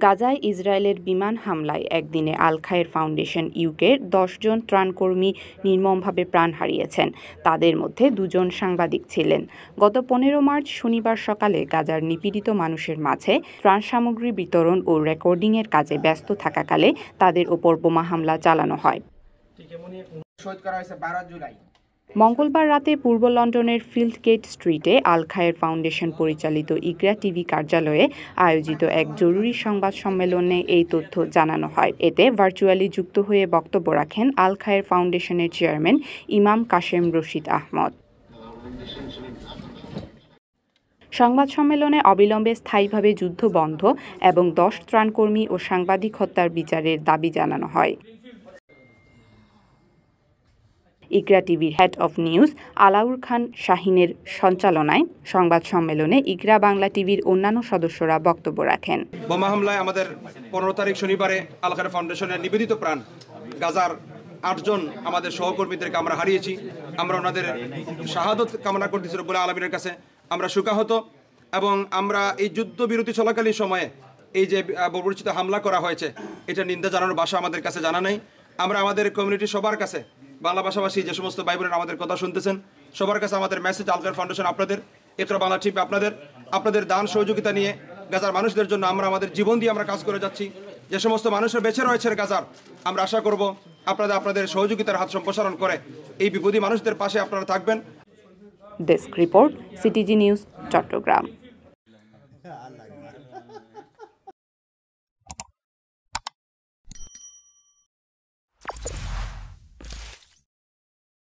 গাজায় ইসরায়েলের বিমান হামলায় একদিনে আল খায়ের ফাউন্ডেশন ইউকের ১০ জন ত্রাণকর্মী নির্মমভাবে প্রাণ হারিয়েছেন। তাদের মধ্যে ২ জন সাংবাদিক ছিলেন। গত ১৫ মার্চ শনিবার সকালে গাজার নিপীড়িত মানুষের মাঝে ত্রাণ সামগ্রী বিতরণ ও রেকর্ডিংয়ের কাজে ব্যস্ত থাকাকালে তাদের ওপর বোমা হামলা চালানো হয়। মঙ্গলবার রাতে পূর্ব লন্ডনের ফিল্ডগেট স্ট্রিটে আল খায়ের ফাউন্ডেশন পরিচালিত ইকরা টিভি কার্যালয়ে আয়োজিত এক জরুরি সংবাদ সম্মেলনে এই তথ্য জানানো হয়। এতে ভার্চুয়ালি যুক্ত হয়ে বক্তব্য রাখেন আল খায়ের ফাউন্ডেশনের চেয়ারম্যান ইমাম কাশেম রশিদ আহমদ। সংবাদ সম্মেলনে অবিলম্বে স্থায়ীভাবে যুদ্ধ বন্ধ এবং ১০ ত্রাণকর্মী ও সাংবাদিক হত্যার বিচারের দাবি জানানো হয়। ইকরা টিভির হেড অফ নিউজ আলাউর খান শাহিনের সঞ্চালনায় সংবাদ সম্মেলনে ইকরা বাংলা টিভির অন্যান্য সদস্যরা বক্তব্য রাখেন। বোমা হামলায় আমাদের ১৫ তারিখ শনিবারে আল খায়ের ফাউন্ডেশনের নিবেদিত প্রাণ গাজার ৮ জন আমাদের সহকর্মীদেরকে আমরা হারিয়েছি। আমরা ওনাদের শাহাদত কামনা করতেছি রব্বুল আলামিনের কাছে। আমরা শোকাহত এবং আমরা এই যুদ্ধবিরতি চলাকালীন সময়ে এই যে বর্বরোচিত হামলা করা হয়েছে এটা নিন্দা জানানোর ভাষা আমাদের কাছে জানা নেই। আমরা আমাদের কমিউনিটি সবার কাছে বাংলা ভাষাভাষী যে সমস্ত ভাই বোনেরা আমাদের কথা শুনতেছেন সবার কাছে আমাদের মেসেজ আল খায়ের ফাউন্ডেশন আপনাদের, ইকরা বাংলা টিভি আপনাদের দান সহযোগিতা নিয়ে গাজার মানুষদের জন্য আমরা আমাদের জীবন দিয়ে আমরা কাজ করে যাচ্ছি। যে সমস্ত মানুষের বেঁচে রয়েছে গাজার, আমরা আশা করব আপনাদের সহযোগিতার হাত সম্প্রসারণ করে এই বিপদী মানুষদের পাশে আপনারা থাকবেন। Desk report, CTG news, Chittagong.